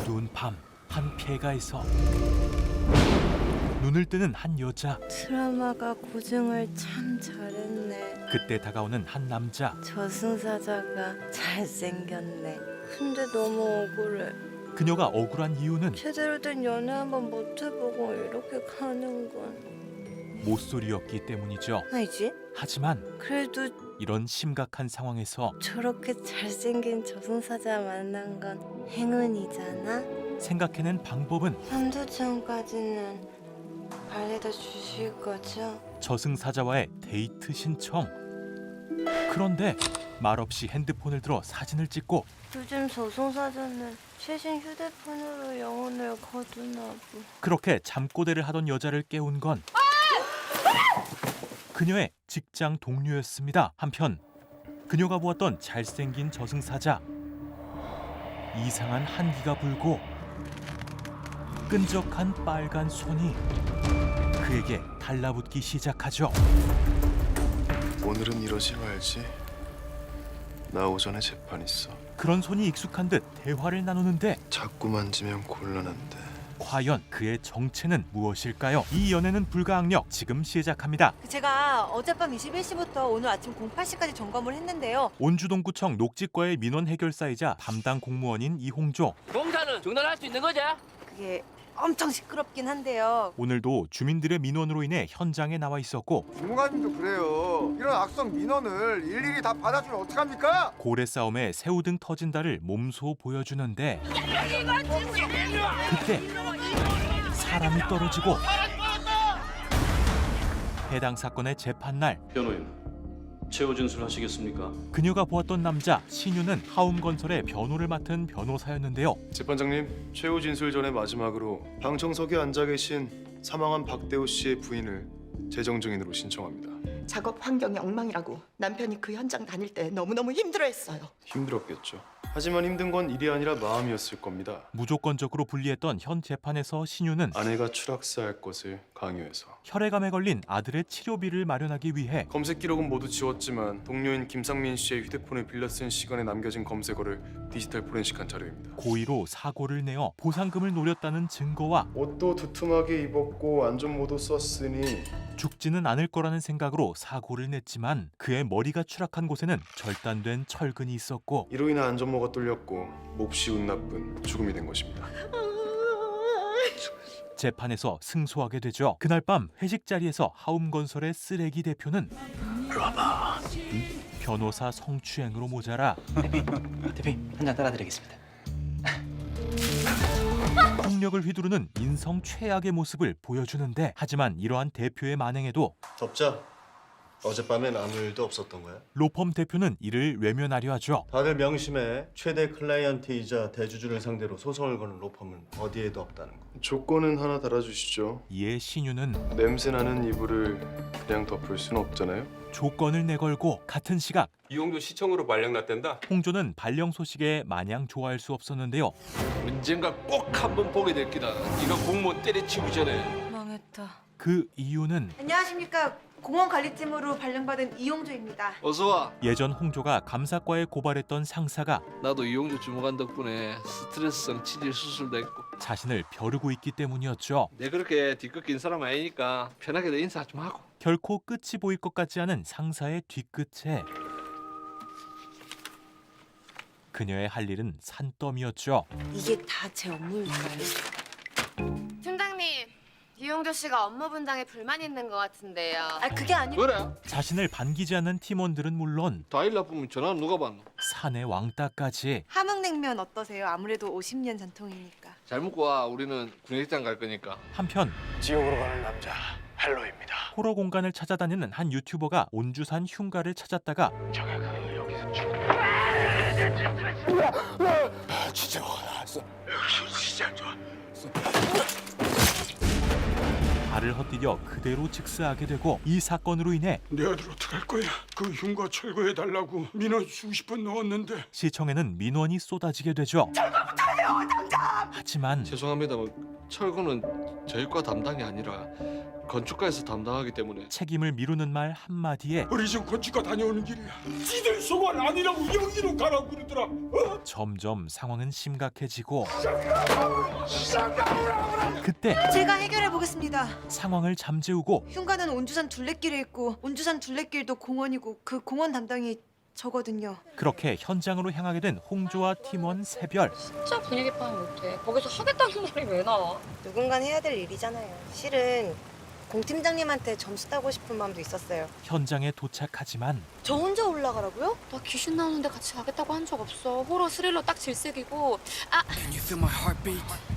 어두운 밤, 한 폐가에서 눈을 뜨는 한 여자. 드라마가 고증을 참 잘했네. 그때 다가오는 한 남자. 저승사자가 잘생겼네. 근데 너무 억울해. 그녀가 억울한 이유는 제대로 된 연애 한번 못 해보고 이렇게 가는 건 모쏠이었기 때문이죠. 아니지? 하지만 그래도 이런 심각한 상황에서 저렇게 잘생긴 저승사자 만난 건 행운이잖아. 생각해낸 방법은 3주 전까지는 발레다 주실 거죠? 저승사자와의 데이트 신청. 그런데 말없이 핸드폰을 들어 사진을 찍고 요즘 저승사자는 최신 휴대폰으로 영혼을 거두나 보. 그렇게 잠꼬대를 하던 여자를 깨운 건 그녀의 직장 동료였습니다. 한편 그녀가 보았던 잘생긴 저승사자. 이상한 한기가 불고 끈적한 빨간 손이 그에게 달라붙기 시작하죠. 오늘은 이러지 말지. 나 오전에 재판 있어. 그런 손이 익숙한 듯 대화를 나누는데 자꾸 만지면 곤란한데. 과연 그의 정체는 무엇일까요? 이 연애는 불가항력 지금 시작합니다. 제가 어젯밤 21시부터 오늘 아침 08시까지 점검을 했는데요. 온주동구청 녹지과의 민원 해결사이자 담당 공무원인 이홍조. 공사는 중단할 수 있는 거지? 그게 엄청 시끄럽긴 한데요. 오늘도 주민들의 민원으로 인해 현장에 나와 있었고 주무관님도 그래요. 이런 악성 민원을 일일이 다 받아주면 어떡합니까? 고래 싸움에 새우등 터진다를 몸소 보여주는데 그때 사람이 떨어지고 해당 사건의 재판날 변호인, 최후 진술하시겠습니까? 그녀가 보았던 남자 신유는 하움건설의 변호를 맡은 변호사였는데요. 재판장님, 최후 진술 전에 마지막으로 방청석에 앉아 계신 사망한 박대호 씨의 부인을 재정 증인으로 신청합니다. 작업 환경이 엉망이라고 남편이 그 현장 다닐 때 너무너무 힘들어했어요. 힘들었겠죠. 하지만 힘든 건 일이 아니라 마음이었을 겁니다. 무조건적으로 분리했던 현 재판에서 신유는 아내가 추락사할 것을 강요해서 혈액암에 걸린 아들의 치료비를 마련하기 위해 검색 기록은 모두 지웠지만 동료인 김상민 씨의 휴대폰을 빌려 쓴 시간에 남겨진 검색어를 디지털 포렌식한 자료입니다. 고의로 사고를 내어 보상금을 노렸다는 증거와 옷도 두툼하게 입었고 안전모도 썼으니 죽지는 않을 거라는 생각으로 사고를 냈지만 그의 머리가 추락한 곳에는 절단된 철근이 있었고 이로 인해 안전모가 뚫렸고 몹시 운 나쁜 죽음이 된 것입니다. 재판에서 승소하게 되죠. 그날 밤 회식 자리에서 하움건설의 쓰레기 대표는 변호사 성추행으로 모자라 대표님 한 잔 따라드리겠습니다. 폭력을 휘두르는 인성 최악의 모습을 보여주는데 하지만 이러한 대표의 만행에도 덮자. 어젯밤엔 아무 일도 없었던 거야? 로펌 대표는 이를 외면하려 하죠. 다들 명심해. 최대 클라이언트이자 대주주를 상대로 소송을 거는 로펌은 어디에도 없다는 거. 조건은 하나 달아주시죠. 이에 신유는 냄새나는 이불을 그냥 덮을 수는 없잖아요. 조건을 내걸고 같은 시각 이용조 시청으로 발령났댄다. 홍조는 발령 소식에 마냥 좋아할 수 없었는데요. 언젠가 꼭 한번 보게 될 기다. 네가 공무원 때려치기 전에. 망했다. 그 이유는 안녕하십니까. 공원관리팀으로 발령받은 이용조입니다. 어서 와. 예전 홍조가 감사과에 고발했던 상사가 나도 이용조 주무관 덕분에 스트레스성 치질 수술도 했고. 자신을 벼르고 있기 때문이었죠. 내 그렇게 뒤끝긴 사람 아니니까 편하게 내 인사 좀 하고. 결코 끝이 보일 것 같지 않은 상사의 뒤끝에 그녀의 할 일은 산더미였죠. 이게 다 제 업무일까요? 팀장님, 이용조 씨가 업무 분담에 불만 있는 것 같은데요. 아 그게 아니고 그래? 자신을 반기지 않는 팀원들은 물론 다 일 나쁘면 전화 누가 받노? 사내 왕따까지. 함흥냉면 어떠세요? 아무래도 50년 전통이니까. 잘 먹고 와. 우리는 군의식장 갈 거니까. 한편 지옥으로 가는 남자 헬로입니다. 호러 공간을 찾아다니는 한 유튜버가 온주산 흉가를 찾았다가 저게 그 여기서 진짜 화가 났어. 진짜 좋아. 발을 헛디뎌 그대로 즉사하게 되고 이 사건으로 인해 내 아들 어떡할 거야? 그 흉가 철거해달라고 민원 수십 번 넣었는데. 시청에는 민원이 쏟아지게 되죠. 하지만 죄송합니다. 철거는 저희 과 담당이 아니라 건축가에서 담당하기 때문에. 책임을 미루는 말 한마디에 우리 집 건축가 다녀오는 길이야. 지들 소관 아니라고 여기로 가라고 그러더라. 점점 상황은 심각해지고 그때 제가 해결해 보겠습니다. 상황을 잠재우고 흉가는 온주산 둘레길에 있고 온주산 둘레길도 공원이고 그 공원 담당이 저거든요. 그렇게 현장으로 향하게 된 홍조와 팀원 세별. 진짜 분위기 파악 못해. 거기서 하겠다는 말이 왜 나와? 누군가는 해야 될 일이잖아요. 실은 공 팀장님한테 점수 따고 싶은 마음도 있었어요. 현장에 도착하지만 저 혼자 올라가라고요? 나 귀신 나오는데 같이 가겠다고 한 적 없어. 호러 스릴러 딱 질색이고. 아,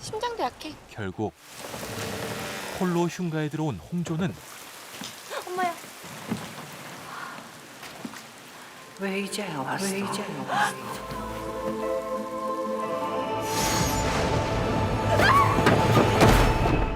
심장도 약해. 결국 홀로 흉가에 들어온 홍조는 엄마야. 왜 이제 왔어? 왜 이제 왔어?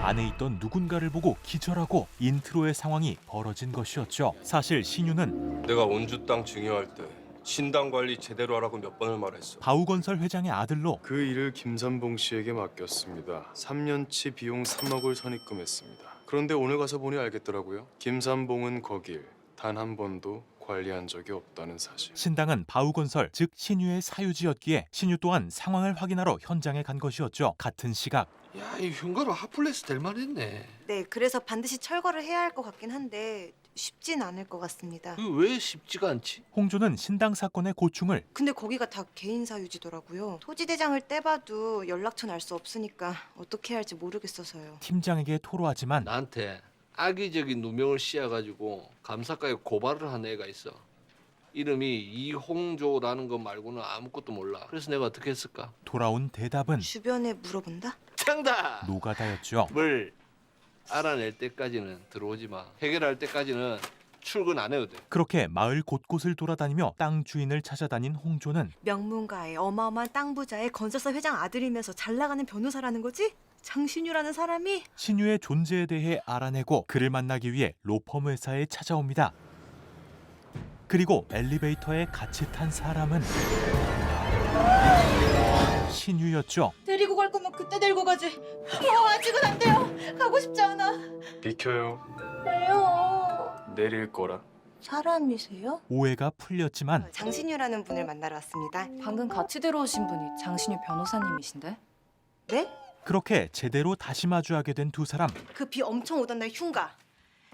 안에 있던 누군가를 보고 기절하고 인트로의 상황이 벌어진 것이었죠. 사실 신유는 내가 온주 땅 증여할 때 신당 관리 제대로 하라고 몇 번을 말했어. 바우건설 회장의 아들로 그 일을 김삼봉 씨에게 맡겼습니다. 3년치 비용 3억을 선입금했습니다. 그런데 오늘 가서 보니 알겠더라고요. 김삼봉은 거길 단 한 번도 관리한 적이 없다는 사실. 신당은 바우건설 즉 신유의 사유지였기에 신유 또한 상황을 확인하러 현장에 간 것이었죠. 같은 시각 야, 이 흉가로 핫플레스 될 만했네. 네, 그래서 반드시 철거를 해야 할 것 같긴 한데 쉽진 않을 것 같습니다. 그 왜 쉽지가 않지? 홍조는 신당 사건의 고충을 근데 거기가 다 개인 사유지더라고요. 토지대장을 떼봐도 연락처는 알 수 없으니까 어떻게 해야 할지 모르겠어서요. 팀장에게 토로하지만 나한테 악의적인 누명을 씌워가지고 감사과에 고발을 한 애가 있어. 이름이 이홍조라는 것 말고는 아무것도 몰라. 그래서 내가 어떻게 했을까? 돌아온 대답은 주변에 물어본다? 정답! 노가다였죠. 뭘 알아낼 때까지는 들어오지 마. 해결할 때까지는 출근 안 해도 돼. 그렇게 마을 곳곳을 돌아다니며 땅 주인을 찾아다닌 홍조는 명문가의 어마어마한 땅 부자의 건설사 회장 아들이면서 잘 나가는 변호사라는 거지? 장신유라는 사람이? 신유의 존재에 대해 알아내고 그를 만나기 위해 로펌 회사에 찾아옵니다. 그리고 엘리베이터에 같이 탄 사람은 신유였죠. 데리고 갈 거면 그때 데리고 가지. 아직은 안 돼요. 가고 싶지 않아. 비켜요. 왜요? 내릴 거라. 사람이세요? 오해가 풀렸지만 장신유라는 분을 만나러 왔습니다. 방금 같이 들어오신 분이 장신유 변호사님이신데? 네? 그렇게 제대로 다시 마주하게 된 두 사람. 그 비 엄청 오던 날 흉가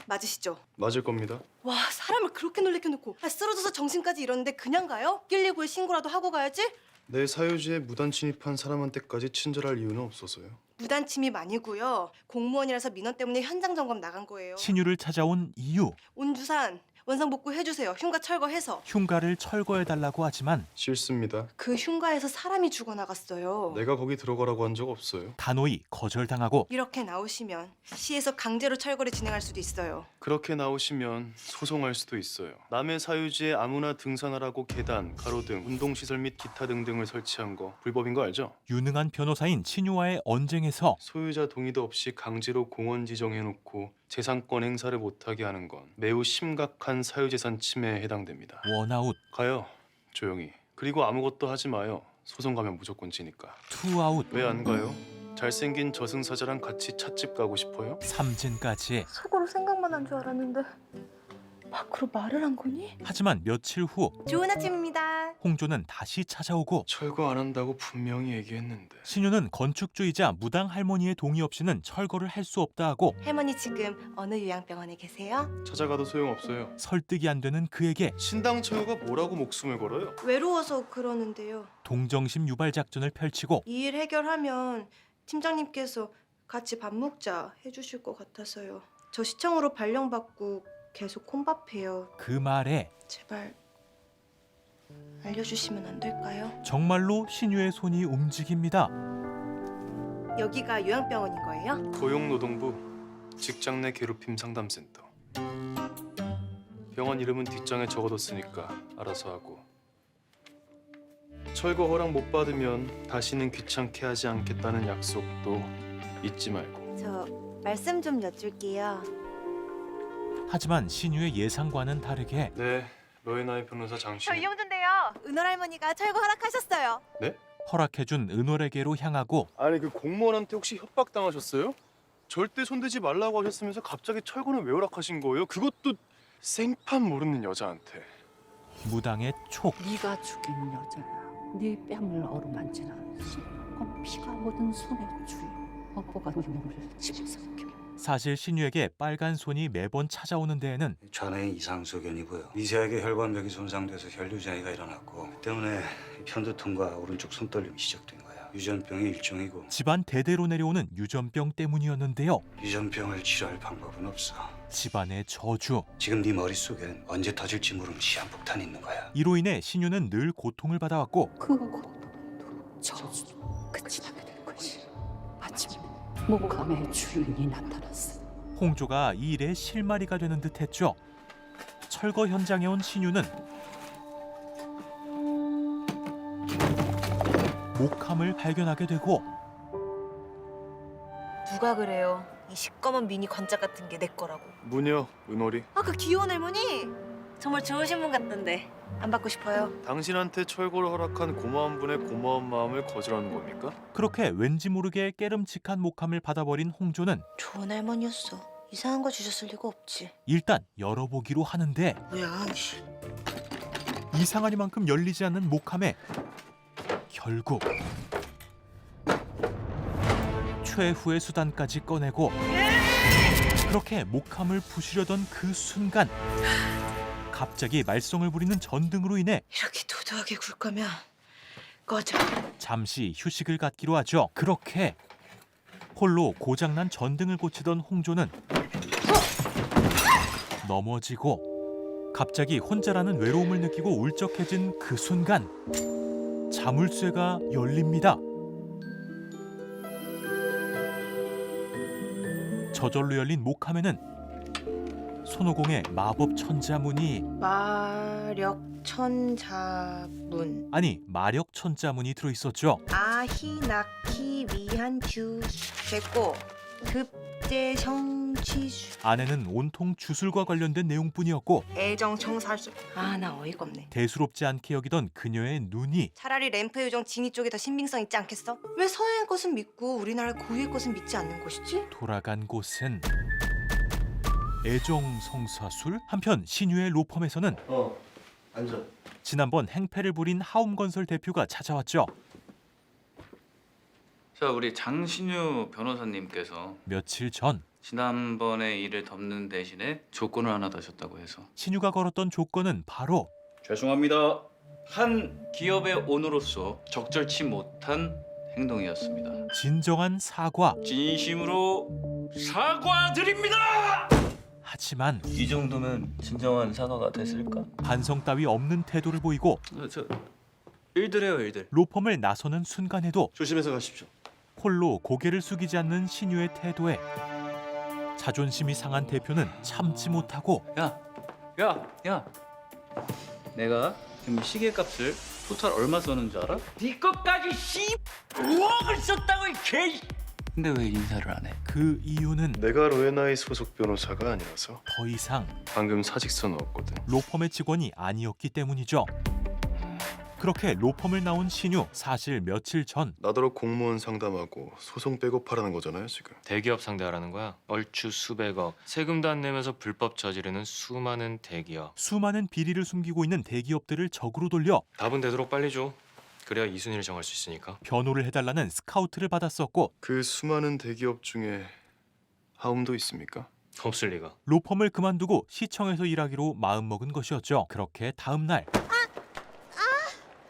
맞으시죠? 맞을 겁니다. 와, 사람을 그렇게 놀래켜놓고 쓰러져서 정신까지 잃었는데 그냥 가요? 119에 신고라도 하고 가야지? 내 사유지에 무단 침입한 사람한테까지 친절할 이유는 없어서요. 무단 침입 아니고요. 공무원이라서 민원 때문에 현장 점검 나간 거예요. 신유를 찾아온 이유. 온주산 원상복구 해주세요. 흉가 철거해서. 흉가를 철거해달라고 하지만 싫습니다. 그 흉가에서 사람이 죽어나갔어요. 내가 거기 들어가라고 한 적 없어요. 단호히 거절당하고 이렇게 나오시면 시에서 강제로 철거를 진행할 수도 있어요. 그렇게 나오시면 소송할 수도 있어요. 남의 사유지에 아무나 등산하라고 계단, 가로등, 운동시설 및 기타 등등을 설치한 거 불법인 거 알죠? 유능한 변호사인 신유와의 언쟁에서 소유자 동의도 없이 강제로 공원 지정해놓고 재산권 행사를 못하게 하는 건 매우 심각한 사유재산 침해에 해당됩니다. 원아웃, 가요, 조용히. 그리고 아무것도 하지 마요. 소송 가면 무조건 지니까. 투아웃, 왜 안 가요? 잘생긴 저승사자랑 같이 찻집 가고 싶어요? 삼진까지. 속으로 생각만 한 줄 알았는데 밖으로 말을 한 거니? 하지만 며칠 후 좋은 아침입니다. 홍조는 다시 찾아오고 철거 안 한다고 분명히 얘기했는데. 신유는 건축주의자 무당 할머니의 동의 없이는 철거를 할 수 없다 하고 할머니 지금 어느 요양병원에 계세요? 찾아가도 소용없어요. 설득이 안 되는 그에게 신당 처우가 뭐라고 목숨을 걸어요? 외로워서 그러는데요. 동정심 유발 작전을 펼치고 이 일 해결하면 팀장님께서 같이 밥 먹자 해주실 것 같아서요. 저 시청으로 발령받고 계속 혼밥해요. 그 말에 제발 알려주시면 안 될까요? 정말로 신유의 손이 움직입니다. 여기가 요양병원인 거예요? 고용노동부 직장 내 괴롭힘 상담센터. 병원 이름은 뒷장에 적어뒀으니까 알아서 하고. 철거 허락 못 받으면 다시는 귀찮게 하지 않겠다는 약속도 잊지 말고. 저 말씀 좀 여쭐게요. 하지만 신유의 예상과는 다르게 네, 로에나의 변호사 장신. 이용준데요. 은월 할머니가 철거 허락하셨어요. 네? 허락해준 은월에게로 향하고 아니 그 공무원한테 혹시 협박 당하셨어요? 절대 손대지 말라고 하셨으면서 갑자기 철거는 왜 허락하신 거예요? 그것도 생판 모르는 여자한테. 무당의 촉. 네가 죽인 여자야. 네 뺨을 어루만지는 시커먼 피가 묻은 손의 주위. 업보가 눈물을 집어삼켜. 사실 신유에게 빨간 손이 매번 찾아오는 데에는 좌뇌 이상소견이고요. 미세하게 혈관벽이 손상돼서 혈류장애가 일어났고 그 때문에 편두통과 오른쪽 손떨림이 시작된 거야. 유전병의 일종이고 집안 대대로 내려오는 유전병 때문이었는데요. 유전병을 치료할 방법은 없어. 집안의 저주. 지금 네 머릿속엔 언제 터질지 모르는 시한폭탄이 있는 거야. 이로 인해 신유는 늘 고통을 받아왔고 그 고통도 저주도 끝이 나게 될 것이. 아침에 목감의 주인이 나타났어. 홍조가 이 일에 실마리가 되는 듯했죠. 철거 현장에 온 신유는 목함을 발견하게 되고 누가 그래요? 이 시꺼먼 미니 관짝 같은 게 내 거라고. 무녀, 은월이. 아, 그 귀여운 할머니? 정말 좋으신 분 같던데. 안 받고 싶어요. 당신한테 철거를 허락한 고마운 분의 고마운 마음을 거절하는 겁니까? 그렇게 왠지 모르게 깨름칙한 목함을 받아버린 홍조는 좋은 할머니였어. 이상한 거 주셨을 리가 없지. 일단 열어보기로 하는데 뭐야? 이상하니만큼 열리지 않는 목함에 결국 최후의 수단까지 꺼내고 그렇게 목함을 부수려던 그 순간 갑자기 말썽을 부리는 전등으로 인해 이렇게 도도하게 굴 거면 꺼져. 잠시 휴식을 갖기로 하죠. 그렇게 홀로 고장난 전등을 고치던 홍조는 넘어지고 갑자기 혼자라는 외로움을 느끼고 울적해진 그 순간 자물쇠가 열립니다. 저절로 열린 목함에는 손오공의 마법 천자문이 마력 천자문. 아니 마력 천자문이 들어있었죠. 아히 낳기 위한 주 됐고 급제 성취수 안에는 온통 주술과 관련된 내용뿐이었고 애정 청살수. 아, 나 어이가 없네. 대수롭지 않게 여기던 그녀의 눈이 차라리 램프 요정 진이 쪽이 더 신빙성 있지 않겠어? 왜 서양의 것은 믿고 우리나라 고유의 것은 믿지 않는 것이지? 돌아간 곳은 애정성사술? 한편 신유의 로펌에서는 앉아. 지난번 행패를 부린 하움건설 대표가 찾아왔죠. 자, 우리 장신유 변호사님께서 며칠 전 지난번에 일을 덮는 대신에 조건을 하나 다셨다고 해서. 신유가 걸었던 조건은 바로 죄송합니다. 한 기업의 오너로서 적절치 못한 행동이었습니다. 진정한 사과. 진심으로 사과드립니다. 하지만 이 정도면 진정한 사과가 됐을까? 반성 따위 없는 태도를 보이고 저 일들해요, 일들. 로펌을 나서는 순간에도 조심해서 가십시오. 홀로 고개를 숙이지 않는 신유의 태도에 자존심이 상한 대표는 참지 못하고 야. 내가 지금 시계값을 토탈 얼마 썼는지 알아? 네 것까지 10억을 썼다고 이 개. 근데 왜 인사를 안 해? 그 이유는 내가 로에나이 소속 변호사가 아니라서. 더 이상 방금 사직서 넣었거든. 로펌의 직원이 아니었기 때문이죠. 그렇게 로펌을 나온 신유, 사실 며칠 전 나더러 공무원 상담하고 소송 백업하라는 거잖아요, 지금. 대기업 상대하라는 거야. 얼추 수백억. 세금도 안 내면서 불법 저지르는 수많은 대기업. 수많은 비리를 숨기고 있는 대기업들을 적으로 돌려 답은 되도록 빨리 줘. 그래야 이 순위를 정할 수 있으니까. 변호를 해달라는 스카우트를 받았었고 그 수많은 대기업 중에 하움도 있습니까? 없을 리가. 로펌을 그만두고 시청에서 일하기로 마음먹은 것이었죠. 그렇게 다음 날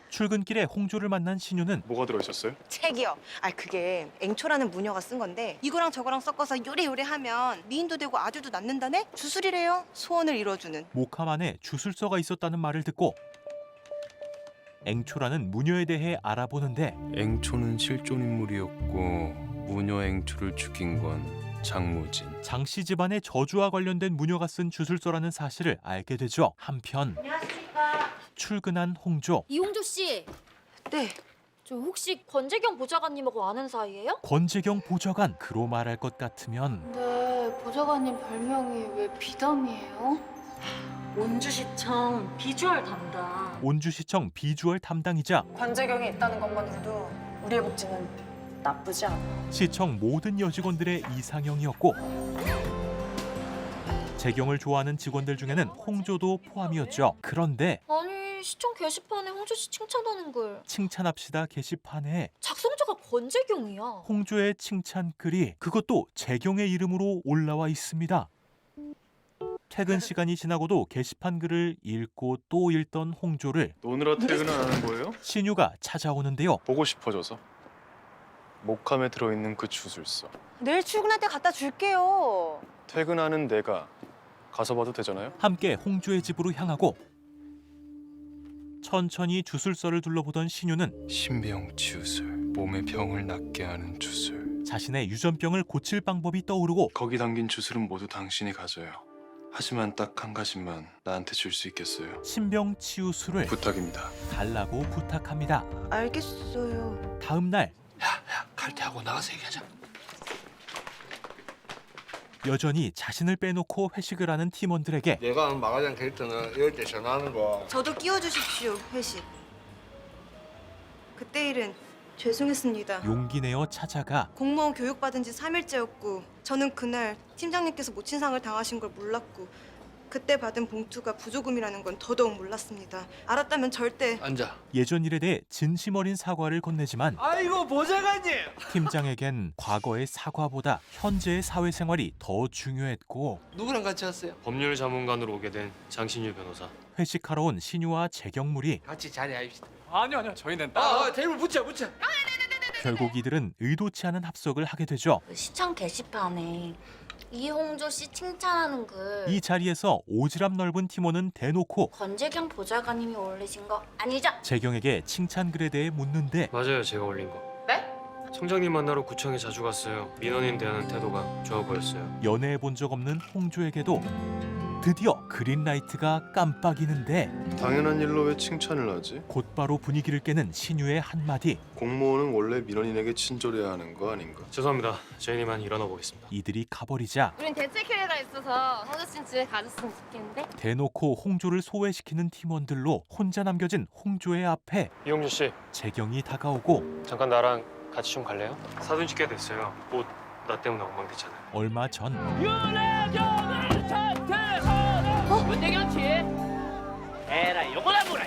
출근길에 홍조를 만난 신유는 뭐가 들어있었어요? 책이요. 아, 그게 앵초라는 무녀가 쓴 건데 이거랑 저거랑 섞어서 요래요래하면 미인도 되고 아주도 낳는다네? 주술이래요. 소원을 이뤄주는. 목함 안에 주술서가 있었다는 말을 듣고 앵초라는 무녀에 대해 알아보는데 앵초는 실존 인물이었고 무녀 앵초를 죽인 건 장무진. 장씨 집안의 저주와 관련된 무녀가 쓴 주술서라는 사실을 알게 되죠. 한편 안녕하십니까. 출근한 홍조. 이홍조 씨, 네. 저 혹시 권재경 보좌관님하고 아는 사이예요? 권재경 보좌관. 그로 말할 것 같으면 네, 보좌관님 별명이 왜 비담이에요? 온주시청 비주얼 담당. 온주시청 비주얼 담당이자 관제경이 있다는 것만으로도 우리의 복지는 나쁘지 않아. 시청 모든 여직원들의 이상형이었고 재경을 좋아하는 직원들 중에는 홍조도 포함이었죠. 그런데 아니 시청 게시판에 홍조 씨 칭찬하는 글 칭찬합시다 게시판에 작성자가 권재경이야. 홍조의 칭찬 글이 그것도 재경의 이름으로 올라와 있습니다. 퇴근 시간이 지나고도 게시판 글을 읽고 또 읽던 홍조를 노느라 퇴근을 안 하는 거예요? 신유가 찾아오는데요. 보고 싶어져서. 목함에 들어있는 그 주술서. 내일 출근할 때 갖다 줄게요. 퇴근하는 내가 가서 봐도 되잖아요? 함께 홍조의 집으로 향하고 천천히 주술서를 둘러보던 신유는 신병 주술, 몸의 병을 낫게 하는 주술. 자신의 유전병을 고칠 방법이 떠오르고 거기 담긴 주술은 모두 당신이 가져요. 하지만 딱 한 가지만 나한테 줄 수 있겠어요? 신병치유술을 부탁입니다. 달라고 부탁합니다. 알겠어요. 다음 날 칼퇴하고 나가서 얘기하자. 여전히 자신을 빼놓고 회식을 하는 팀원들에게 내가 하는 마가장 캐릭터는 이럴 때 전화하는 거. 저도 끼워주십시오, 회식. 그때 일은 죄송했습니다. 용기 내어 찾아가 공무원 교육받은 지 3일째였고 저는 그날 팀장님께서 모친상을 당하신 걸 몰랐고 그때 받은 봉투가 부조금이라는 건 더더욱 몰랐습니다. 알았다면 절대 앉아. 예전 일에 대해 진심 어린 사과를 건네지만 아이고 보좌관님. 팀장에겐 과거의 사과보다 현재의 사회생활이 더 중요했고 누구랑 같이 왔어요? 법률 자문관으로 오게 된 장신유 변호사. 회식하러 온 신유와 재경물이 같이 자리합시다. 아니요 저희는 따로. 테이블 붙여. 결국 이들은 의도치 않은 합석을 하게 되죠. 시청 게시판에 이홍조 씨 칭찬하는 글 이 자리에서 오지랖 넓은 팀원은 대놓고 권재경 보좌관님이 올리신 거 아니죠? 재경에게 칭찬글에 대해 묻는데 맞아요, 제가 올린 거. 네? 청장님 만나러 구청에 자주 갔어요. 민원인 대하는 태도가 좋아 보였어요. 연애해 본 적 없는 홍조에게도 드디어 그린라이트가 깜빡이는데 당연한 일로 왜 칭찬을 하지? 곧바로 분위기를 깨는 신유의 한마디. 공무원은 원래 민원인에게 친절해야 하는 거 아닌가? 죄송합니다. 저희만 일어나 보겠습니다. 이들이 가버리자 우린 대체 기회가 있어서 홍조 씨는 집에 가졌으면 좋겠는데. 대놓고 홍조를 소외시키는 팀원들로 혼자 남겨진 홍조의 앞에 이홍주 씨, 재경이 다가오고 잠깐 나랑 같이 좀 갈래요? 사돈 찍게 됐어요. 옷 나 때문에 엉망됐잖아요. 얼마 전 윤혜경을 사퇴하라. 권재경 씨. 에라 요거나 뭐라.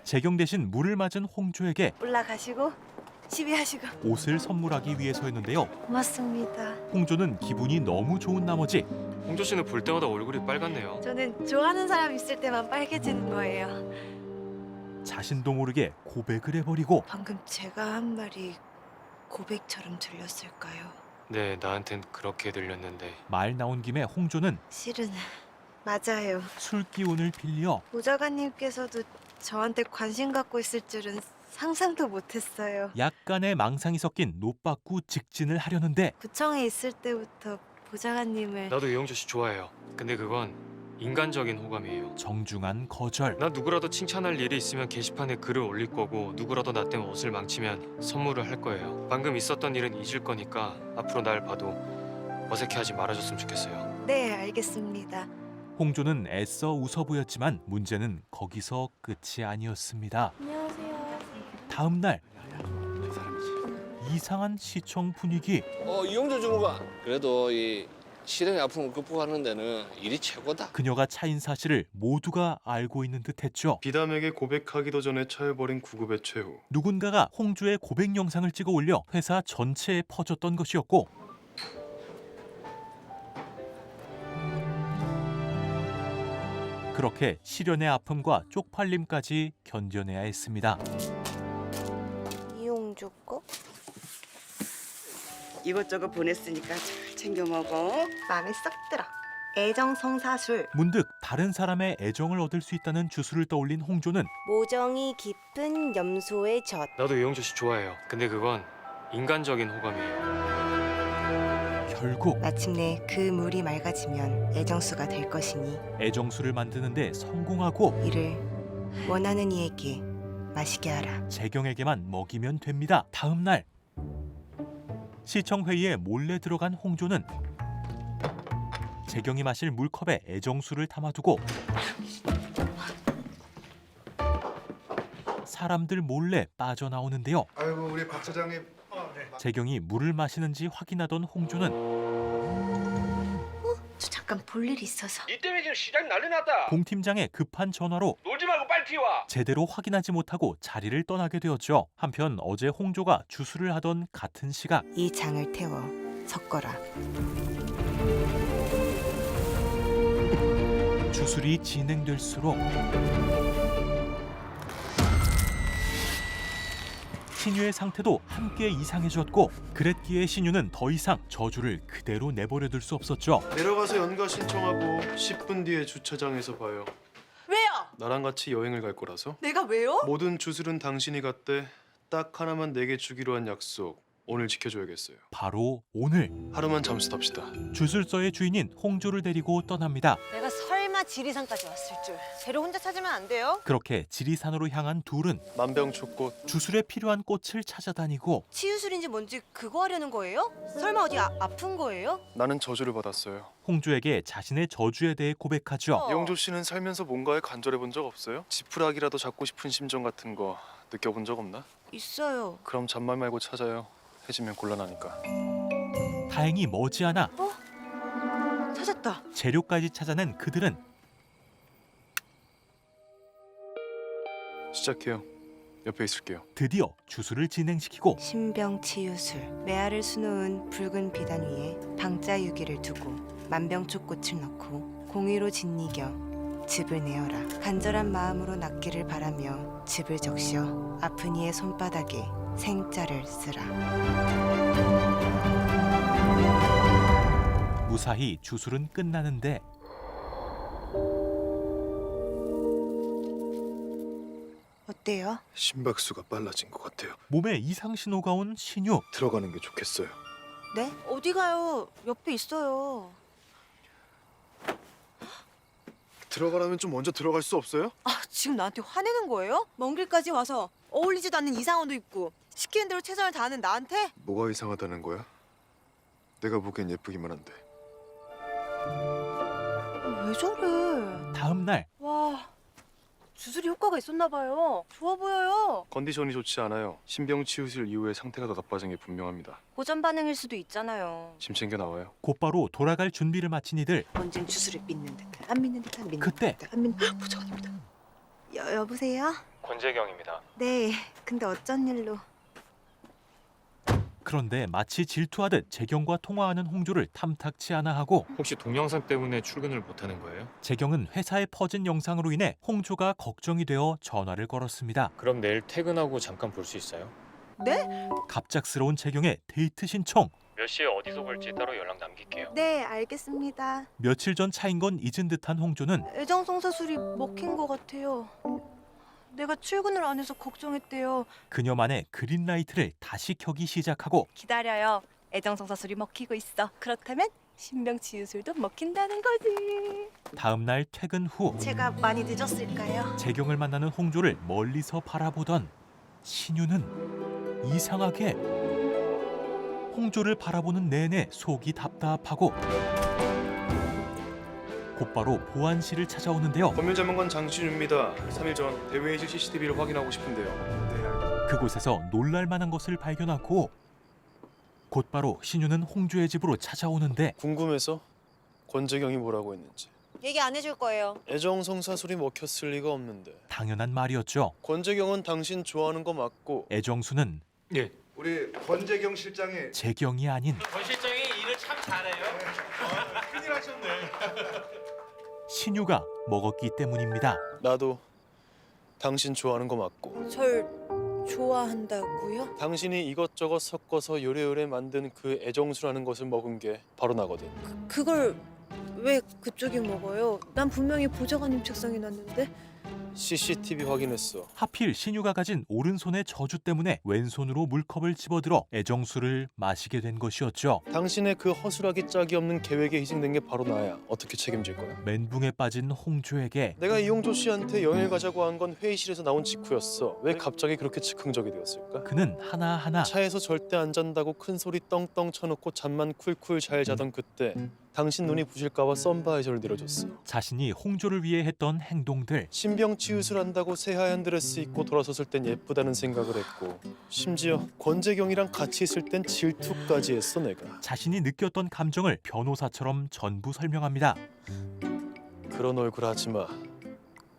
재경 대신 물을 맞은 홍조에게 올라가시고 시비하시고. 옷을 선물하기 위해서였는데요. 고맙습니다. 홍조는 기분이 너무 좋은 나머지 홍조 씨는 볼 때마다 얼굴이 빨갛네요. 저는 좋아하는 사람 있을 때만 빨개지는 거예요. 자신도 모르게 고백을 해버리고 방금 제가 한 말이 고백처럼 들렸을까요? 네, 나한텐 그렇게 들렸는데. 말 나온 김에 홍조는 실은 맞아요. 술 기운을 빌려 보좌관님께서도 저한테 관심 갖고 있을 줄은 상상도 못했어요. 약간의 망상이 섞인 노빠꾸 직진을 하려는데 구청에 있을 때부터 보좌관님을 나도 이홍주 씨 좋아해요. 근데 그건 인간적인 호감이에요. 정중한 거절. 나 누구라도 칭찬할 일이 있으면 게시판에 글을 올릴 거고 누구라도 나 때문에 옷을 망치면 선물을 할 거예요. 방금 있었던 일은 잊을 거니까 앞으로 날 봐도 어색해하지 말아줬으면 좋겠어요. 네, 알겠습니다. 홍조는 애써 웃어 보였지만 문제는 거기서 끝이 아니었습니다. 안녕하세요. 다음 날 이상한 시청 분위기. 이용조 주무관. 그래도 이 실행의 아픔을 극복하는 데는 일이 최고다. 그녀가 차인 사실을 모두가 알고 있는 듯했죠. 비담에게 고백하기도 전에 차여버린 구급의 최후. 누군가가 홍조의 고백 영상을 찍어 올려 회사 전체에 퍼졌던 것이었고 그렇게 시련의 아픔과 쪽팔림까지 견뎌내야 했습니다. 이용주 거? 이것저것 보냈으니까 잘 챙겨 먹어. 마음에 쏙 들어. 애정 성사술. 문득 다른 사람의 애정을 얻을 수 있다는 주술을 떠올린 홍조는 모정이 깊은 염소의 젖. 나도 이홍주 씨 좋아해요. 근데 그건 인간적인 호감이에요. 결국 마침내 그 물이 맑아지면 애정수가 될 것이니 애정수를 만드는데 성공하고 이를 원하는 이에게 마시게 하라. 재경에게만 먹이면 됩니다. 다음 날 시청 회의에 몰래 들어간 홍조는 재경이 마실 물컵에 애정수를 담아두고 사람들 몰래 빠져나오는데요. 아이고 우리 박 차장님 재경이 물을 마시는지 확인하던 홍조는 저 잠깐 볼 일이 있어서. 니 때문에 지금 시장 난리 났다. 봉 팀장의 급한 전화로 놀지 말고 빨리 튀와. 제대로 확인하지 못하고 자리를 떠나게 되었죠. 한편 어제 홍조가 주술을 하던 같은 시각 이 장을 태워 섞어라. 주술이 진행될수록 신유의 상태도 함께 이상해졌고 그랬기에 신유는 더 이상 저주를 그대로 내버려둘 수 없었죠. 내려가서 연가 신청하고 10분 뒤에 주차장에서 봐요. 왜요? 나랑 같이 여행을 갈 거라서. 내가 왜요? 모든 주술은 당신이 갔대. 딱 하나만 내게 주기로 한 약속. 오늘 지켜줘야겠어요. 바로 오늘 하루만 잠수 탑시다. 주술서의 주인인 홍조를 데리고 떠납니다. 내가 설마 지리산까지 왔을 줄. 재료 혼자 찾으면 안 돼요? 그렇게 지리산으로 향한 둘은 만병초꽃. 주술에 필요한 꽃을 찾아다니고 치유술인지 뭔지 그거 하려는 거예요? 설마 어디 아픈 거예요? 나는 저주를 받았어요. 홍조에게 자신의 저주에 대해 고백하죠. 이용조 씨는 살면서 뭔가에 간절해 본 적 없어요? 지푸라기라도 잡고 싶은 심정 같은 거 느껴본 적 없나? 있어요. 그럼 잔말 말고 찾아요. 해지면 곤란하니까. 다행히 머지않아 찾았다. 재료까지 찾아낸 그들은 시작해요. 옆에 있을게요. 드디어 주술을 진행시키고 신병치유술. 메아를 수놓은 붉은 비단 위에 방자 유기를 두고 만병초꽃을 넣고 공의로 짓이겨 즙을 내어라. 간절한 마음으로 낫기를 바라며 즙을 적셔 아픈 이의 손바닥에 생자를 쓰라. 무사히 주술은 끝나는데 어때요? 심박수가 빨라진 것 같아요. 몸에 이상 신호가 온 신유. 들어가는 게 좋겠어요. 네? 어디 가요? 옆에 있어요. 들어가라면 좀 먼저 들어갈 수 없어요? 아, 지금 나한테 화내는 거예요? 먼 길까지 와서 어울리지도 않는 이상한도 입고 시키는 대로 최선을 다하는 나한테? 뭐가 이상하다는 거야? 내가 보기엔 예쁘기만 한데. 왜 저래? 다음 날 와, 주술이 효과가 있었나 봐요. 좋아 보여요. 컨디션이 좋지 않아요. 신병 치유술 이후에 상태가 더 나빠진 게 분명합니다. 고전 반응일 수도 있잖아요. 짐 챙겨 나와요. 곧바로 돌아갈 준비를 마친 이들. 언젠 주술을 믿는 듯, 안 믿는 듯, 안 믿는 그때 듯, 안 믿는 듯. 부정입니다. 여보세요? 권재경입니다. 네. 근데 어쩐 일로? 그런데 마치 질투하듯 재경과 통화하는 홍조를 탐탁치 않아 하고 혹시 동영상 때문에 출근을 못하는 거예요? 재경은 회사에 퍼진 영상으로 인해 홍조가 걱정이 되어 전화를 걸었습니다. 그럼 내일 퇴근하고 잠깐 볼 수 있어요? 네? 갑작스러운 재경의 데이트 신청. 몇 시에 어디서 볼지 따로 연락 남길게요. 네, 알겠습니다. 며칠 전 차인 건 잊은 듯한 홍조는 애정성사술이 먹힌 것 같아요. 내가 출근을 안 해서 걱정했대요. 그녀만의 그린라이트를 다시 켜기 시작하고 기다려요. 애정성사술이 먹히고 있어. 그렇다면 신병치유술도 먹힌다는 거지. 다음 날 퇴근 후 제가 많이 늦었을까요? 재경을 만나는 홍조를 멀리서 바라보던 신유는 이상하게 홍조를 바라보는 내내 속이 답답하고 곧바로 보안실을 찾아오는데요. 법률 전문관 장신우입니다. 3일 전 대회의실 CCTV를 확인하고 싶은데요. 네, 그곳에서 놀랄만한 것을 발견하고 곧바로 신유는 홍조의 집으로 찾아오는데 궁금해서 권재경이 뭐라고 했는지. 얘기 안 해줄 거예요. 애정성사술이 먹혔을 리가 없는데. 당연한 말이었죠. 권재경은 당신 좋아하는 거 맞고. 애정수는 예. 우리 권재경 실장이 재경이 아닌 권 실장이 일을 참 잘해요. 큰일 하셨네. 신유가 먹었기 때문입니다. 나도 당신 좋아하는 거 맞고. 절 좋아한다고요? 당신이 이것저것 섞어서 요래요래 만든 그 애정수라는 것을 먹은 게 바로 나거든. 그걸 왜 그쪽이 먹어요? 난 분명히 보좌관님 책상에 놨는데. CCTV 확인했어. 하필 신유가 가진 오른손의 저주 때문에 왼손으로 물컵을 집어들어 애정수를 마시게 된 것이었죠. 당신의 그 허술하기 짝이 없는 계획에 희생된 게 바로 나야. 어떻게 책임질 거야? 멘붕에 빠진 홍조에게 내가 이용조 씨한테 여행을 가자고 한 건 회의실에서 나온 직후였어. 왜 갑자기 그렇게 즉흥적이 되었을까? 그는 하나하나 차에서 절대 안 잔다고 큰 소리 떵떵 쳐놓고 잠만 쿨쿨 잘 자던 그때 당신 눈이 부실까 봐 선바이저를 내려줬어. 자신이 홍조를 위해 했던 행동들, 신병 치읓을 한다고 새하얀 드레스 입고 돌아섰을 땐 예쁘다는 생각을 했고 심지어 권재경이랑 같이 있을 땐 질투까지 했어 내가. 자신이 느꼈던 감정을 변호사처럼 전부 설명합니다. 그런 얼굴 하지 마.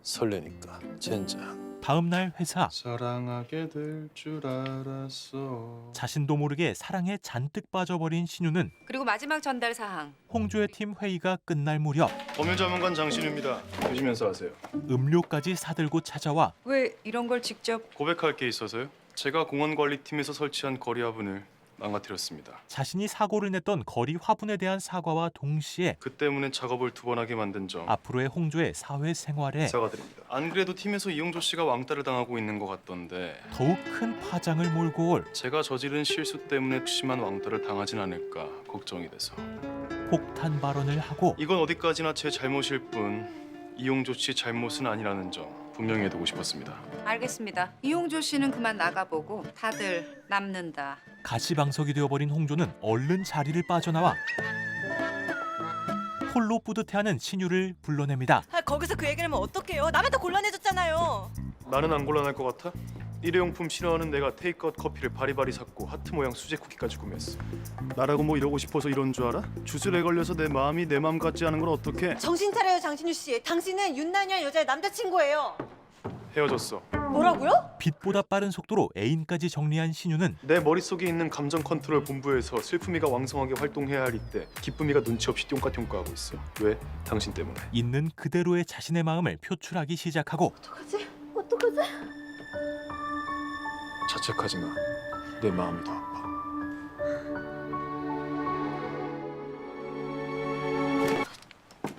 설레니까 젠장. 다음 날 회사. 사랑하게 될 줄 알았어. 자신도 모르게 사랑에 잔뜩 빠져버린 신유는 그리고 마지막 전달 사항. 홍조의 팀 회의가 끝날 무렵 법률 전문관 장신우입니다. 조심해서 하세요. 음료까지 사들고 찾아와 왜 이런 걸 직접? 고백할 게 있어서요. 제가 공원관리팀에서 설치한 거리 화분을 망가뜨렸습니다. 자신이 사고를 냈던 거리 화분에 대한 사과와 동시에 그 때문에 작업을 2번 하게 만든 점 앞으로의 홍조의 사회생활에 사과드립니다. 안 그래도 팀에서 이용조 씨가 왕따를 당하고 있는 것 같던데 더욱 큰 파장을 몰고 올 제가 저지른 실수 때문에 심한 왕따를 당하진 않을까 걱정이 돼서 폭탄 발언을 하고 이건 어디까지나 제 잘못일 뿐 이용조 씨 잘못은 아니라는 점 분명히 해두고 싶었습니다. 알겠습니다. 이용조 씨는 그만 나가보고 다들 남는다. 가시방석이 되어버린 홍조는 얼른 자리를 빠져나와 홀로 뿌듯해하는 신유를 불러냅니다. 거기서 그 얘기를 하면 어떡해요? 남의 더 곤란해졌잖아요. 나는 안 곤란할 것 같아? 일회용품 싫어하는 내가 테이크아웃 커피를 바리바리 샀고 하트 모양 수제 쿠키까지 구매했어. 나라고 뭐 이러고 싶어서 이런 줄 알아? 주술에 걸려서 내 마음이 내 마음 같지 않은 걸 어떡해? 정신 차려요, 장신유 씨. 당신은 윤난이란 여자의 남자친구예요. 헤어졌어. 뭐라고요? 빛보다 빠른 속도로 애인까지 정리한 신유는 내 머릿속에 있는 감정 컨트롤 본부에서 슬픔이가 왕성하게 활동해야 할 이때 기쁨이가 눈치 없이 똥까똥까하고 있어. 왜? 당신 때문에. 있는 그대로의 자신의 마음을 표출하기 시작하고 어떡하지? 자책하지 마. 내 마음이 더 아파.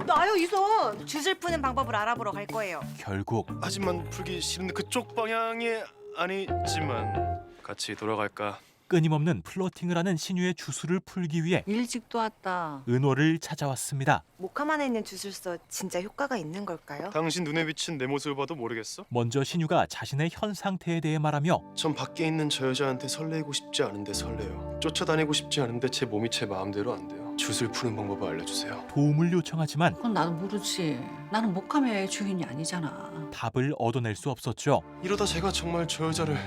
놔요, 이 손. 주술 푸는 방법을 알아보러 갈 거예요. 결국 하지만 풀기 싫은데 그쪽 방향이 아니지만 같이 돌아갈까? 끊임없는 플러팅을 하는 신유의 주술을 풀기 위해 일찍도 왔다. 은호를 찾아왔습니다. 목화만에 있는 주술서 진짜 효과가 있는 걸까요? 당신 눈에 비친 내 모습을 봐도 모르겠어? 먼저 신유가 자신의 현 상태에 대해 말하며 전 밖에 있는 저 여자한테 설레고 싶지 않은데 설레요. 쫓아다니고 싶지 않은데 제 몸이 제 마음대로 안 돼요. 주술 푸는 방법을 알려주세요. 도움을 요청하지만 그건 나도 모르지. 나는 목카메의 주인이 아니잖아. 답을 얻어낼 수 없었죠. 이러다 제가 정말 저 여자를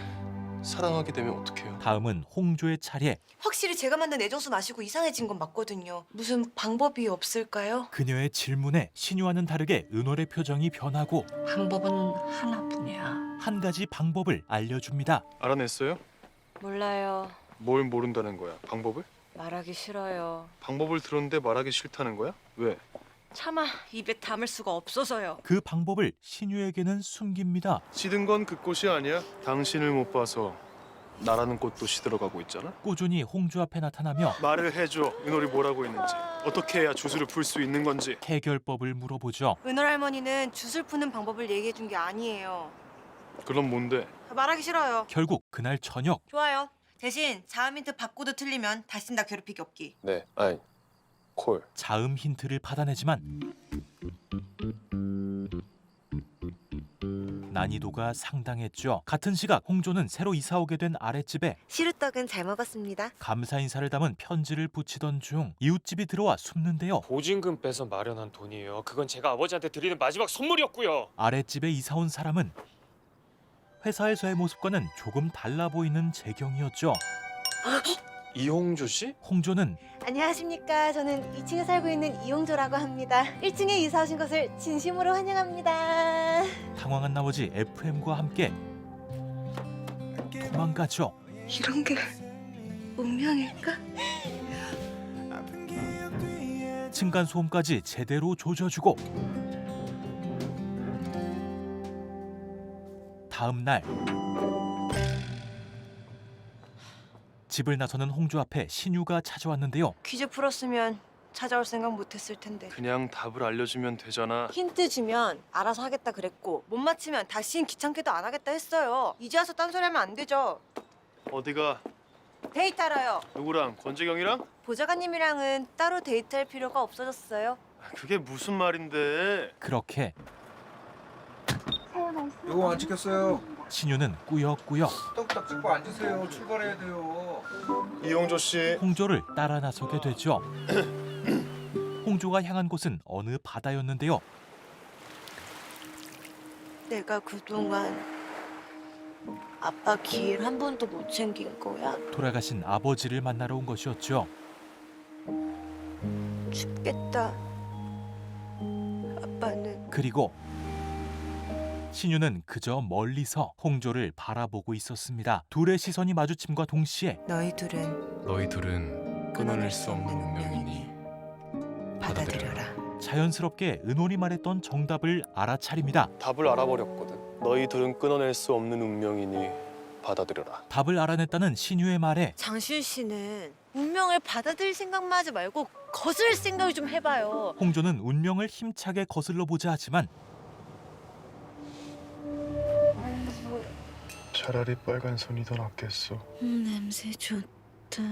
사랑하게 되면 어떡해요? 다음은 홍조의 차례. 확실히 제가 만든 애정수 마시고 이상해진 건 맞거든요. 무슨 방법이 없을까요? 그녀의 질문에 신유와는 다르게 은월의 표정이 변하고 방법은 하나뿐이야. 한 가지 방법을 알려줍니다. 알아냈어요? 몰라요. 뭘 모른다는 거야? 방법을? 말하기 싫어요. 방법을 들었는데 말하기 싫다는 거야? 왜? 차마 입에 담을 수가 없어서요. 그 방법을 신유에게는 숨깁니다. 시든 건 그 꽃이 아니야. 당신을 못 봐서 나라는 꽃도 시들어가고 있잖아. 꾸준히 홍조 앞에 나타나며 말을 해줘. 은월이 뭐라고 했는지. 어떻게 해야 주술을 풀 수 있는 건지. 해결법을 물어보죠. 은월 할머니는 주술 푸는 방법을 얘기해 준 게 아니에요. 그럼 뭔데? 말하기 싫어요. 결국 그날 저녁 좋아요. 대신 자음 힌트 받고도 틀리면 다신 나 괴롭히기 없기. 네. 아이. 콜. 자음 힌트를 받아내지만 난이도가 상당했죠. 같은 시각 홍조는 새로 이사오게 된 아랫집에 시루떡은 잘 먹었습니다. 감사 인사를 담은 편지를 붙이던 중 이웃집이 들어와 숨는데요. 보증금 빼서 마련한 돈이에요. 그건 제가 아버지한테 드리는 마지막 선물이었고요. 아랫집에 이사온 사람은 회사에서의 모습과는 조금 달라 보이는 재경이었죠. 이홍조 씨? 홍조는 안녕하십니까. 저는 2층에 살고 있는 이용조라고 합니다. 1층에 이사 오신 것을 진심으로 환영합니다. 당황한 나머지 FM과 함께 도망가죠. 이런 게 운명일까? 층간소음까지 제대로 조져주고 다음 날 집을 나서는 홍조 앞에 신유가 찾아왔는데요. 퀴즈 풀었으면 찾아올 생각 못했을 텐데. 그냥 답을 알려주면 되잖아. 힌트 주면 알아서 하겠다 그랬고 못 맞히면 다시는 귀찮게도 안 하겠다 했어요. 이제 와서 딴소리 하면 안 되죠. 어디가? 데이트하러요. 누구랑? 권재경이랑? 보좌관님이랑은 따로 데이트할 필요가 없어졌어요. 그게 무슨 말인데? 그렇게 이거 안 찍혔어요. 신유는 꾸역꾸역 떡딱 찍고 앉으세요. 출발해야 돼요. 이용조 씨. 홍조를 따라 나서게 되죠. 홍조가 향한 곳은 어느 바다였는데요. 내가 그동안 아빠 길 한 번도 못 챙긴 거야? 돌아가신 아버지를 만나러 온 것이었죠. 춥겠다. 아빠는 그리고 신유는 그저 멀리서 홍조를 바라보고 있었습니다. 둘의 시선이 마주침과 동시에 너희들은 끊어낼 수 없는 운명이니 받아들여라. 자연스럽게 은혼이 말했던 정답을 알아차립니다. 답을 알아버렸거든. 너희 둘은 끊어낼 수 없는 운명이니 받아들여라. 답을 알아냈다는 신유의 말에 장신 씨는 운명을 받아들일 생각만 하지 말고 거스를 생각을 좀 해봐요. 홍조는 운명을 힘차게 거슬러 보자 하지만 차라리 빨간 손이 더 낫겠어. 냄새 좋다.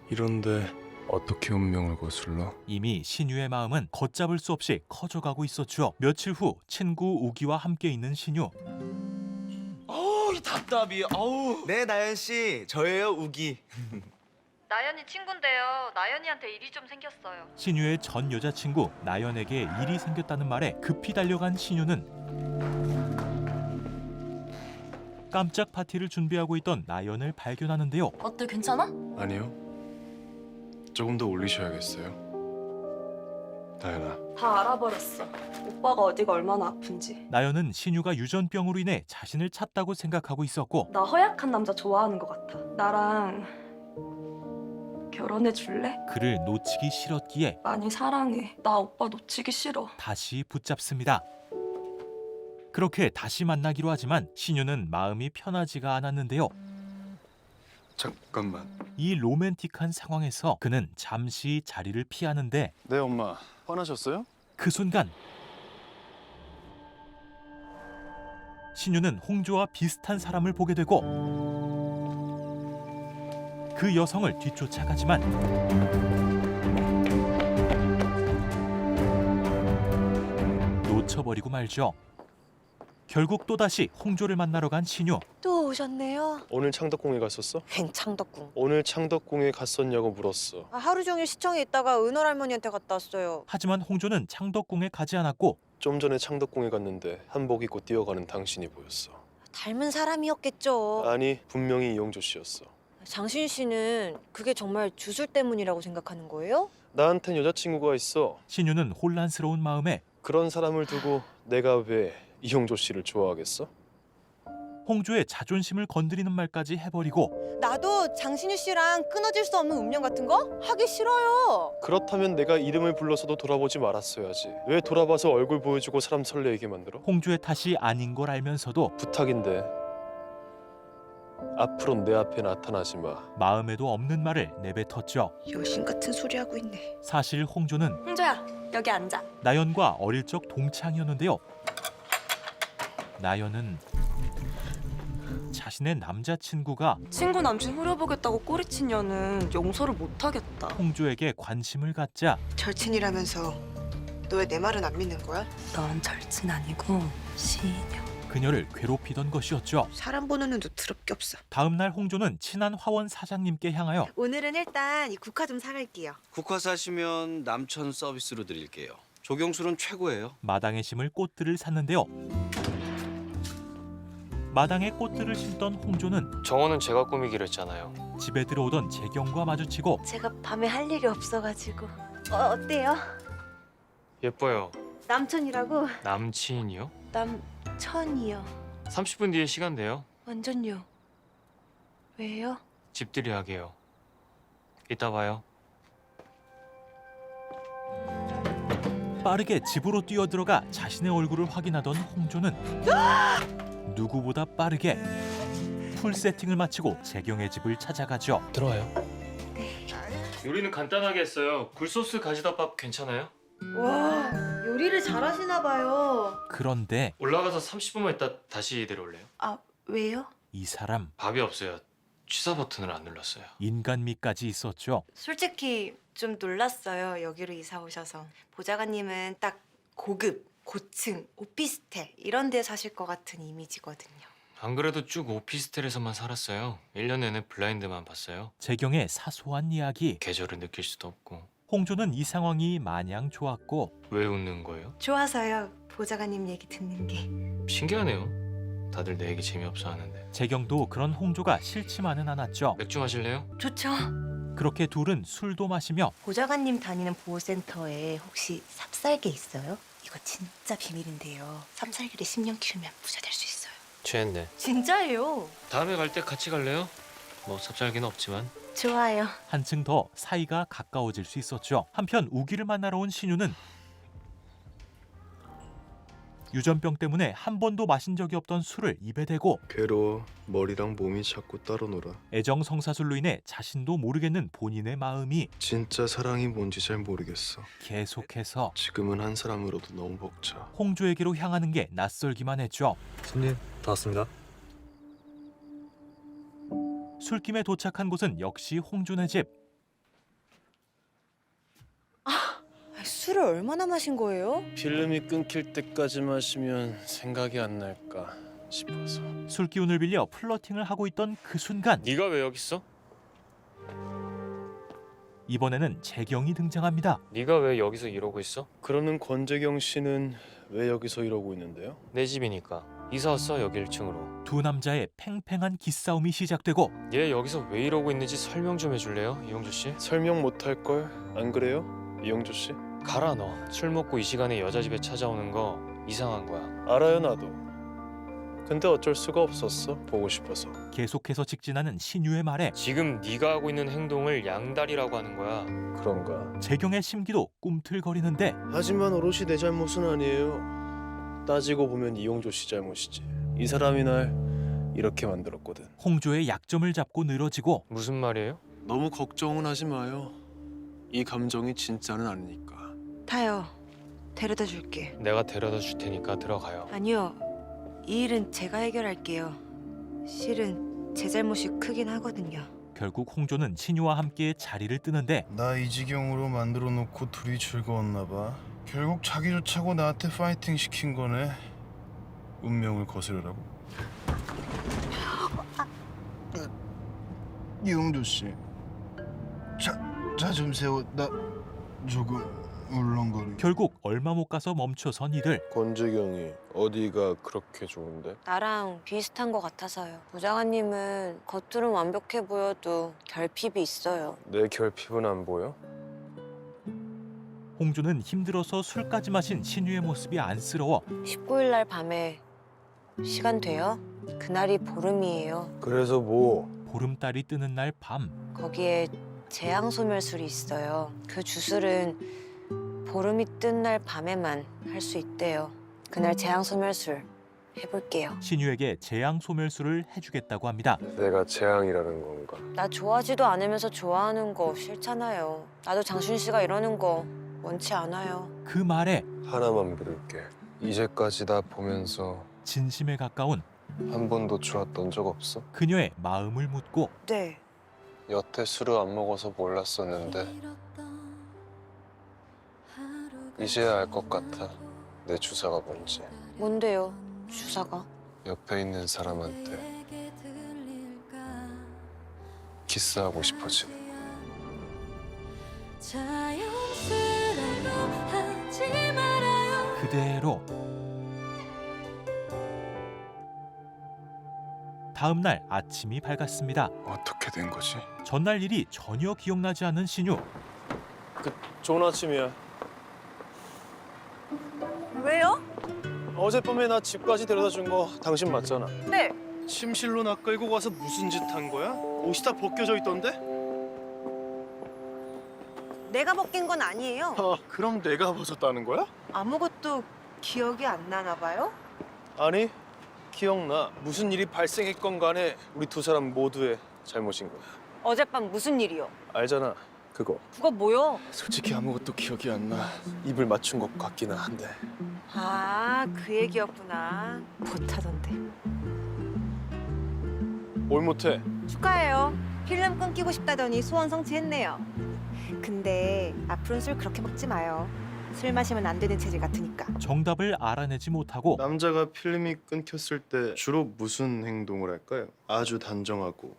이런데 어떻게 운명을 거슬러? 이미 신유의 마음은 걷잡을 수 없이 커져가고 있었죠. 며칠 후 친구 우기와 함께 있는 신유. 어우, 이 답답이. 어우. 네, 나연 씨. 저예요, 우기. 나연이 친구인데요. 나연이한테 일이 좀 생겼어요. 신유의 전 여자친구 나연에게 일이 생겼다는 말에 급히 달려간 신유는 깜짝 파티를 준비하고 있던 나연을 발견하는데요. 어때, 괜찮아? 아니요. 조금 더 올리셔야겠어요. 나연아. 다 알아버렸어. 오빠가 어디가 얼마나 아픈지. 나연은 신유가 유전병으로 인해 자신을 찾다고 생각하고 있었고 나 허약한 남자 좋아하는 것 같아. 나랑 결혼해 줄래? 그를 놓치기 싫었기에 많이 사랑해. 나 오빠 놓치기 싫어. 다시 붙잡습니다. 그렇게 다시 만나기로 하지만 신유는 마음이 편하지가 않았는데요. 잠깐만. 이 로맨틱한 상황에서 그는 잠시 자리를 피하는데 네, 엄마. 화나셨어요? 그 순간 신유는 홍조와 비슷한 사람을 보게 되고 그 여성을 뒤쫓아가지만 놓쳐버리고 말죠. 결국 또다시 홍조를 만나러 간 신유. 또 오셨네요. 오늘 창덕궁에 갔었어? 창덕궁. 오늘 창덕궁에 갔었냐고 물었어. 하루 종일 시청에 있다가 은월 할머니한테 갔다 왔어요. 하지만 홍조는 창덕궁에 가지 않았고 좀 전에 창덕궁에 갔는데 한복 입고 뛰어가는 당신이 보였어. 닮은 사람이었겠죠. 아니, 분명히 이용조 씨였어. 장신 씨는 그게 정말 주술 때문이라고 생각하는 거예요? 나한텐 여자친구가 있어. 신유는 혼란스러운 마음에 그런 사람을 두고 내가 왜 이용조 씨를 좋아하겠어? 홍조의 자존심을 건드리는 말까지 해버리고 나도 장신유 씨랑 끊어질 수 없는 운명 같은 거 하기 싫어요. 그렇다면 내가 이름을 불러서도 돌아보지 말았어야지. 왜 돌아봐서 얼굴 보여주고 사람 설레게 만들어? 홍조의 탓이 아닌 걸 알면서도 부탁인데 앞으로 내 앞에 나타나지 마. 마음에도 없는 말을 내뱉었죠. 여신 같은 소리 하고 있네. 사실 홍조는 홍조야, 여기 앉아. 나연과 어릴 적 동창이었는데요. 나연은 자신의 남자친구가 친구 남친 후려보겠다고 꼬리친 년은 용서를 못하겠다. 홍조에게 관심을 갖자 절친이라면서 너 왜 내 말은 안 믿는 거야? 넌 절친 아니고 시녀. 그녀를 괴롭히던 것이었죠. 사람 보는 눈도 더럽게 없어. 다음 날 홍조는 친한 화원 사장님께 향하여 오늘은 일단 이 국화 좀 사갈게요. 국화 사시면 남천 서비스로 드릴게요. 조경술은 최고예요. 마당에 심을 꽃들을 샀는데요. 마당에 꽃들을 심던 홍조는 정원은 제가 꾸미기로 했잖아요. 집에 들어오던 재경과 마주치고 제가 밤에 할 일이 없어가지고. 어때요? 예뻐요. 남천이라고? 남친이요? 남천이요. 30분 뒤에 시간 돼요. 완전요. 왜요? 집들이 하게요. 이따 봐요. 빠르게 집으로 뛰어들어가 자신의 얼굴을 확인하던 홍조는 누구보다 빠르게 풀 세팅을 마치고 재경의 집을 찾아가죠. 들어와요. 요리는 간단하게 했어요. 굴소스 가지덮밥 괜찮아요? 와, 요리를 잘하시나 봐요. 그런데 올라가서 30분만 있다 다시 내려올래요? 아, 왜요? 이 사람 밥이 없어요. 취사 버튼을 안 눌렀어요. 인간미까지 있었죠. 솔직히 좀 놀랐어요. 여기로 이사 오셔서. 보좌관님은 딱 고급, 고층, 오피스텔 이런 데 사실 것 같은 이미지거든요. 안 그래도 쭉 오피스텔에서만 살았어요. 1년 내내 블라인드만 봤어요. 재경의 사소한 이야기. 계절을 느낄 수도 없고. 홍조는 이 상황이 마냥 좋았고 왜 웃는 거예요? 좋아서요. 보좌관님 얘기 듣는 게. 신기하네요. 다들 내 얘기 재미없어 하는데. 재경도 그런 홍조가 싫지만은 않았죠. 맥주 마실래요? 좋죠. 그렇게 둘은 술도 마시며 보좌관님 다니는 보호센터에 혹시 삽살개 있어요? 이거 진짜 비밀인데요. 삽살개를 10년 키우면 부자 될 수 있어요. 취했네. 진짜예요. 다음에 갈 때 같이 갈래요? 뭐 삽살개는 없지만. 좋아요. 한층 더 사이가 가까워질 수 있었죠. 한편 우기를 만나러 온 신유는 유전병 때문에 한 번도 마신 적이 없던 술을 입에 대고 괴로워. 머리랑 몸이 자꾸 따로 놀아. 애정 성사술로 인해 자신도 모르겠는 본인의 마음이 진짜 사랑이 뭔지 잘 모르겠어. 계속해서 지금은 한 사람으로도 너무 벅차. 홍조에게로 향하는 게 낯설기만 했죠. 손님 다 왔습니다. 술김에 도착한 곳은 역시 홍준의 집. 술을 얼마나 마신 거예요? 필름이 끊길 때까지 마시면 생각이 안 날까 싶어서. 술 기운을 빌려 플러팅을 하고 있던 그 순간 네가 왜 여기 있어? 이번에는 재경이 등장합니다. 네가 왜 여기서 이러고 있어? 그러는 권재경 씨는 왜 여기서 이러고 있는데요? 내 집이니까. 이사 왔어 여기 1층으로. 두 남자의 팽팽한 기싸움이 시작되고 얘 여기서 왜 이러고 있는지 설명 좀 해줄래요, 이용주 씨? 설명 못할 걸. 안 그래요? 이영조 씨? 가라 너. 술 먹고 이 시간에 여자 집에 찾아오는 거 이상한 거야. 알아요 나도. 근데 어쩔 수가 없었어. 보고 싶어서. 계속해서 직진하는 신유의 말에 지금 네가 하고 있는 행동을 양다리라고 하는 거야. 그런가? 재경의 심기도 꿈틀거리는데 하지만 오롯이 내 잘못은 아니에요. 따지고 보면 이용조 씨 잘못이지. 이 사람이 날 이렇게 만들었거든. 홍조의 약점을 잡고 늘어지고 무슨 말이에요? 너무 걱정은 하지 마요. 이 감정이 진짜는 아니니까. 타요. 데려다 줄게. 내가 데려다 줄 테니까 들어가요. 아니요. 이 일은 제가 해결할게요. 실은 제 잘못이 크긴 하거든요. 결국 홍조는 신유와 함께 자리를 뜨는데 나 이 지경으로 만들어 놓고 둘이 즐거웠나 봐. 결국 자기 좋자고 나한테 파이팅 시킨 거네. 운명을 거스르라고. 이용조 씨. 자 좀 세워. 나 조금 울렁거리. 결국 얼마 못 가서 멈춰선 이들. 권재경이 어디가 그렇게 좋은데? 나랑 비슷한 것 같아서요. 보좌관님은 겉으로는 완벽해 보여도 결핍이 있어요. 내 결핍은 안 보여? 홍조는 힘들어서 술까지 마신 신유의 모습이 안쓰러워 19일 날 밤에 시간 돼요? 그날이 보름이에요. 그래서 뭐? 보름달이 뜨는 날 밤 거기에 재앙소멸술이 있어요. 그 주술은 보름이 뜬 날 밤에만 할 수 있대요. 그날 재앙소멸술 해볼게요. 신유에게 재앙 소멸술을 해주겠다고 합니다. 내가 재앙이라는 건가? 나 좋아하지도 않으면서 좋아하는 거 싫잖아요. 나도 장준 씨가 이러는 거 원치 않아요. 그 말에 하나만 물을게. 이제까지 나 보면서 진심에 가까운 한 번도 좋았던 적 없어? 그녀의 마음을 묻고 네. 여태 술을 안 먹어서 몰랐었는데 이제야 알 것 같아. 내 주사가 뭔지. 뭔데요, 주사가? 옆에 있는 사람한테 키스하고 싶어지. 그대로 다음 날 아침이 밝았습니다. 어떻게 된 거지? 전날 일이 전혀 기억나지 않는 신유. 좋은 아침이야. 왜요? 어젯밤에 나 집까지 데려다 준 거 당신 맞잖아. 네. 침실로 나 끌고 가서 무슨 짓 한 거야? 옷이 다 벗겨져 있던데? 내가 벗긴 건 아니에요. 그럼 내가 벗었다는 거야? 아무것도 기억이 안 나나 봐요? 아니, 기억나. 무슨 일이 발생했건 간에 우리 두 사람 모두의 잘못인 거야. 어젯밤 무슨 일이요? 알잖아, 그거. 그거 뭐요? 솔직히 아무것도 기억이 안 나. 입을 맞춘 것 같기는 한데. 아, 그 얘기였구나. 못하던데. 뭘 못해? 축하해요. 필름 끊기고 싶다더니 소원 성취했네요. 근데 앞으로는 술 그렇게 먹지 마요. 술 마시면 안 되는 체질 같으니까. 정답을 알아내지 못하고 남자가 필름이 끊겼을 때 주로 무슨 행동을 할까요? 아주 단정하고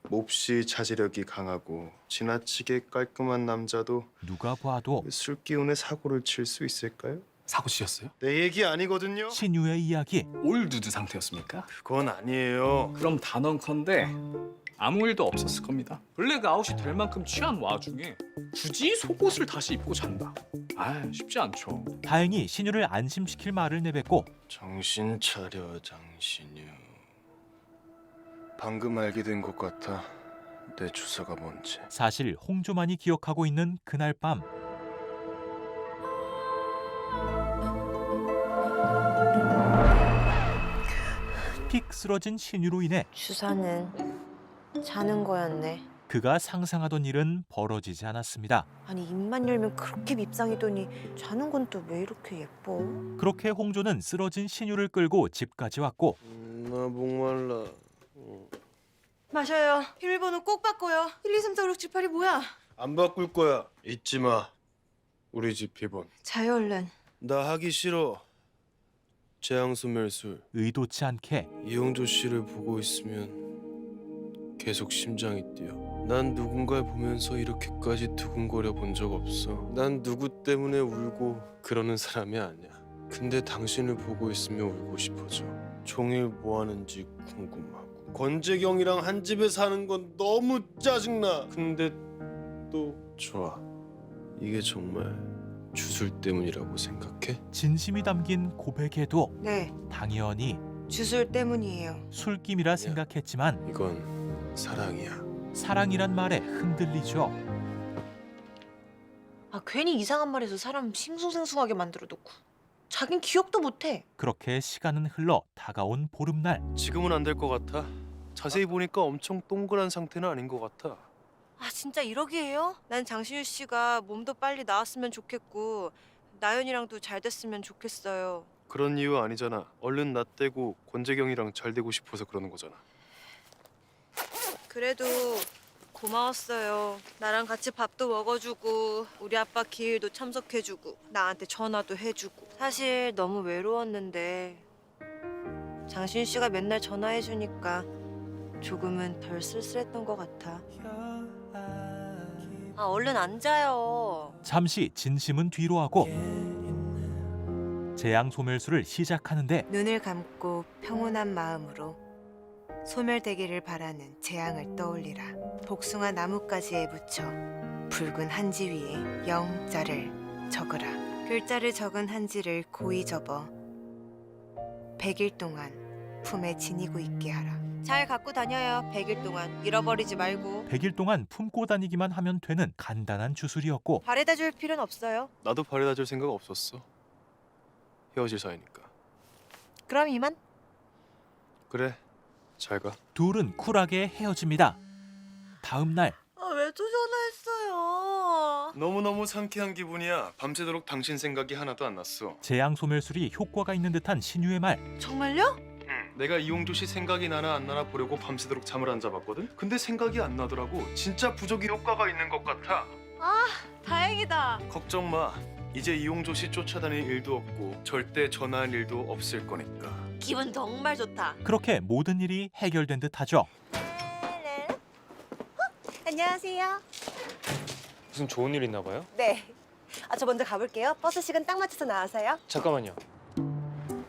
몹시 자제력이 강하고 지나치게 깔끔한 남자도 누가 봐도 술 기운에 사고를 칠 수 있을까요? 사고 치셨어요? 내 얘기 아니거든요. 신유의 이야기. 올 누드 상태였습니까? 그건 아니에요. 그럼 단언컨대 아무 일도 없었을 겁니다. 블랙 아웃이 될 만큼 취한 와중에 굳이 속옷을 다시 입고 잔다. 아, 쉽지 않죠. 다행히 신유를 안심시킬 말을 내뱉고 정신 차려, 장신유. 방금 알게 된 것 같아. 내 주사가 뭔지. 사실 홍조만이 기억하고 있는 그날 밤. 픽 쓰러진 신유로 인해 주사는 자는 거였네. 그가 상상하던 일은 벌어지지 않았습니다. 아니 입만 열면 그렇게 밉상이더니 자는 건 또 왜 이렇게 예뻐? 그렇게 홍조는 쓰러진 신유를 끌고 집까지 왔고 나 목말라. 마셔요. 비밀번호 꼭 바꿔요. 1, 2, 3, 4, 5, 6, 7, 8이 뭐야? 안 바꿀 거야. 잊지 마. 우리 집 비번. 자요 얼른. 나 하기 싫어. 재앙소멸술. 의도치 않게 이용조 씨를 보고 있으면 계속 심장이 뛰어. 난 누군가를 보면서 이렇게까지 두근거려 본 적 없어. 난 누구 때문에 울고 그러는 사람이 아니야. 근데 당신을 보고 있으면 울고 싶어져. 종일 뭐 하는지 궁금하고. 권재경이랑 한 집에 사는 건 너무 짜증나. 근데 또 좋아. 이게 정말 주술 때문이라고 생각해? 진심이 담긴 고백에도 네, 당연히 주술 때문이에요. 술김이라 생각했지만 이건 사랑이야. 사랑이란 말에 흔들리죠. 아 괜히 이상한 말해서 사람 싱숭생숭하게 만들어 놓고. 자긴 기억도 못해. 그렇게 시간은 흘러 다가온 보름날. 지금은 안 될 것 같아. 자세히 보니까 엄청 동그란 상태는 아닌 것 같아. 아 진짜 이러기에요? 난 장신유 씨가 몸도 빨리 나았으면 좋겠고 나연이랑도 잘 됐으면 좋겠어요. 그런 이유 아니잖아. 얼른 나 떼고 권재경이랑 잘 되고 싶어서 그러는 거잖아. 그래도 고마웠어요. 나랑 같이 밥도 먹어주고 우리 아빠 기일도 참석해주고 나한테 전화도 해주고. 사실 너무 외로웠는데 장신유 씨가 맨날 전화해주니까 조금은 덜 쓸쓸했던 것 같아. 아 얼른 앉아요. 잠시 진심은 뒤로 하고 재앙소멸술을 시작하는데 눈을 감고 평온한 마음으로 소멸되기를 바라는 재앙을 떠올리라. 복숭아 나뭇가지에 붙여 붉은 한지 위에 영자를 적으라. 글자를 적은 한지를 고이 접어 100일 동안 품에 지니고 있게 하라. 잘 갖고 다녀요. 100일 동안 잃어버리지 말고. 100일 동안 품고 다니기만 하면 되는 간단한 주술이었고 바래다 줄 필요는 없어요. 나도 바래다 줄 생각 없었어. 헤어질 사이니까. 그럼 이만. 그래. 잘 가. 둘은 쿨하게 헤어집니다. 다음 날 아 왜 또 전화했어요? 너무너무 상쾌한 기분이야. 밤새도록 당신 생각이 하나도 안 났어. 재앙소멸술이 효과가 있는 듯한 신유의 말. 정말요? 내가 이용조 씨 생각이 나나 안 나나 보려고 밤새도록 잠을 안 잡았거든? 근데 생각이 안 나더라고. 진짜 부적이 효과가 있는 것 같아. 아 다행이다. 걱정 마. 이제 이용조 씨 쫓아다닐 일도 없고 절대 전화할 일도 없을 거니까. 기분 정말 좋다. 그렇게 모든 일이 해결된 듯하죠. 안녕하세요. 무슨 좋은 일 있나 봐요? 네. 아 저 먼저 가볼게요. 버스 시간 딱 맞춰서 나와서요. 잠깐만요.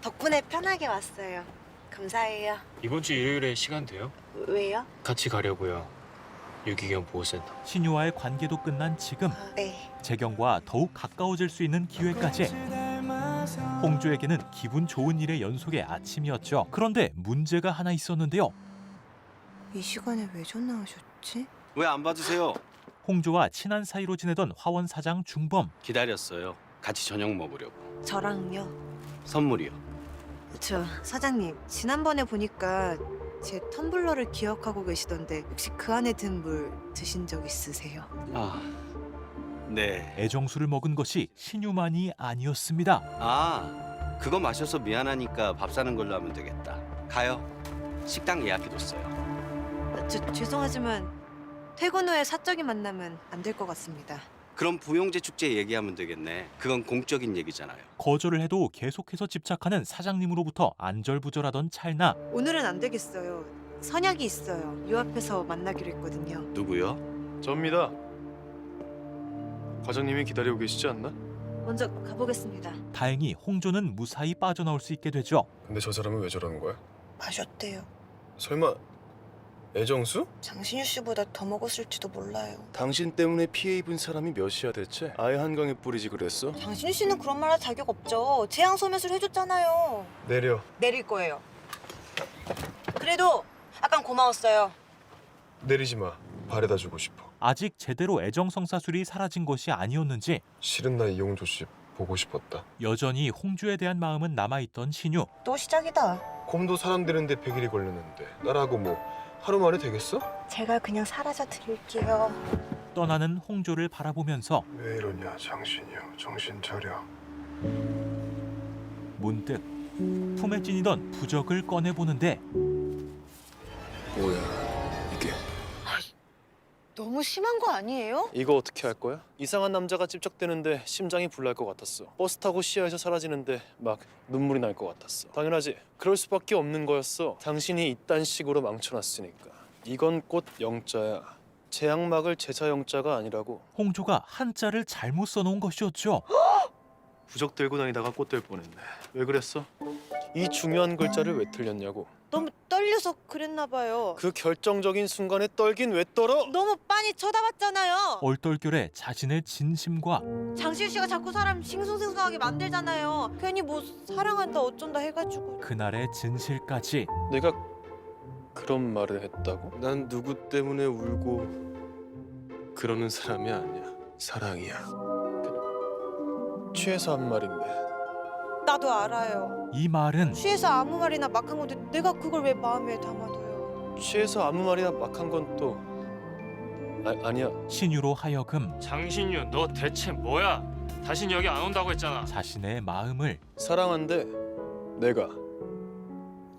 덕분에 편하게 왔어요. 감사해요. 이번 주 일요일에 시간 돼요? 왜요? 같이 가려고요. 유기견 보호센터. 신유와의 관계도 끝난 지금 네. 재경과 더욱 가까워질 수 있는 기회까지. 홍조에게는 기분 좋은 일의 연속의 아침이었죠. 그런데 문제가 하나 있었는데요. 이 시간에 왜 전화하셨지? 왜 안 받으세요? 홍조와 친한 사이로 지내던 화원 사장 중범. 기다렸어요. 같이 저녁 먹으려고. 저랑요. 선물이요. 저 사장님 지난번에 보니까 제 텀블러를 기억하고 계시던데 혹시 그 안에 든 물 드신 적 있으세요? 아, 네. 애정술을 먹은 것이 신유만이 아니었습니다. 아, 그거 마셔서 미안하니까 밥 사는 걸로 하면 되겠다. 가요. 식당 예약해뒀어요. 죄송하지만 퇴근 후에 사적인 만남은 안 될 것 같습니다. 그럼 부용제 축제 얘기하면 되겠네. 그건 공적인 얘기잖아요. 거절을 해도 계속해서 집착하는 사장님으로부터 안절부절하던 찰나. 오늘은 안 되겠어요. 선약이 있어요. 요 앞에서 만나기로 했거든요. 누구요? 접니다. 과장님이 기다리고 계시지 않나? 먼저 가보겠습니다. 다행히 홍조는 무사히 빠져나올 수 있게 되죠. 근데 저 사람은 왜 저러는 거야? 마셨대요. 설마 애정수? 장신유 씨보다 더 먹었을지도 몰라요. 당신 때문에 피해 입은 사람이 몇이야 대체? 아예 한강에 뿌리지 그랬어? 장신유 씨는 그런 말 할 자격 없죠. 재앙 소매술 해줬잖아요. 내려. 내릴 거예요. 그래도 아깐 고마웠어요. 내리지 마. 바래다 주고 싶어. 아직 제대로 애정성사술이 사라진 것이 아니었는지 실은 나 이용조 씨 보고 싶었다. 여전히 홍조에 대한 마음은 남아있던 신유. 또 시작이다. 곰도 사람 되는데 100일이 걸렸는데 나라고 뭐 하루 만에 되겠어? 제가 그냥 사라져 드릴게요. 떠나는 홍조를 바라보면서 왜 이러냐 장신유 정신 차려. 문득 품에 찐이던 부적을 꺼내보는데 뭐야 이게? 너무 심한 거 아니에요? 이거 어떻게 할 거야? 이상한 남자가 찝적대는데 심장이 불날 것 같았어. 버스 타고 시야에서 사라지는데 막 눈물이 날 것 같았어. 당연하지. 그럴 수밖에 없는 거였어. 당신이 이딴 식으로 망쳐놨으니까. 이건 꽃 영자야. 재앙 막을 제사 영자가 아니라고. 홍조가 한자를 잘못 써놓은 것이었죠. 부적 들고 다니다가 꽃 될 뻔했네. 왜 그랬어? 이 중요한 글자를 왜 틀렸냐고. 너무 떨려서 그랬나 봐요. 그 결정적인 순간에 떨긴 왜 떨어? 너무 빤히 쳐다봤잖아요. 얼떨결에 자신의 진심과 장신유 씨가 자꾸 사람 싱숭생숭하게 만들잖아요. 괜히 뭐 사랑한다 어쩐다 해가지고. 그날의 진실까지 내가 그런 말을 했다고? 난 누구 때문에 울고 그러는 사람이 아니야. 사랑이야. 취해서 한 말인데. 나도 알아요. 이 말은 취해서 아무 말이나 막 한 건데 내가 그걸 왜 마음에 담아둬요. 취해서 아무 말이나 막 한 건 또 아니야. 신유로 하여금 장신유 너 대체 뭐야? 다신 여기 안 온다고 했잖아. 자신의 마음을 사랑한데 내가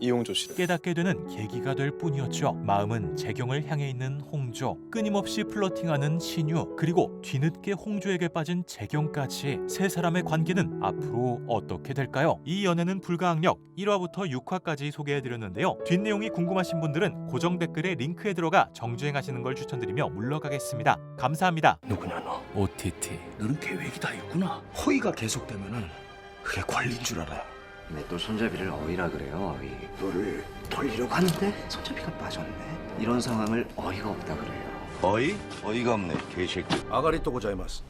이용조 씨를 깨닫게 되는 계기가 될 뿐이었죠. 마음은 재경을 향해 있는 홍조, 끊임없이 플러팅하는 신유, 그리고 뒤늦게 홍조에게 빠진 재경까지 세 사람의 관계는 앞으로 어떻게 될까요? 이 연애는 불가항력 1화부터 6화까지 소개해드렸는데요. 뒷내용이 궁금하신 분들은 고정 댓글에 링크에 들어가 정주행하시는 걸 추천드리며 물러가겠습니다. 감사합니다. 누구냐 너? OTT. 너는 계획이 다 있구나. 허위가 계속되면은 그게 관리인 줄 알아. 왜 또 손잡이를 어이라 그래요? 어이. 너를 돌리려고 하는데 손잡이가 빠졌네. 이런 상황을 어이가 없다 그래요. 어이? 어이가 없네 개새끼. 아가리 또 고자이마스.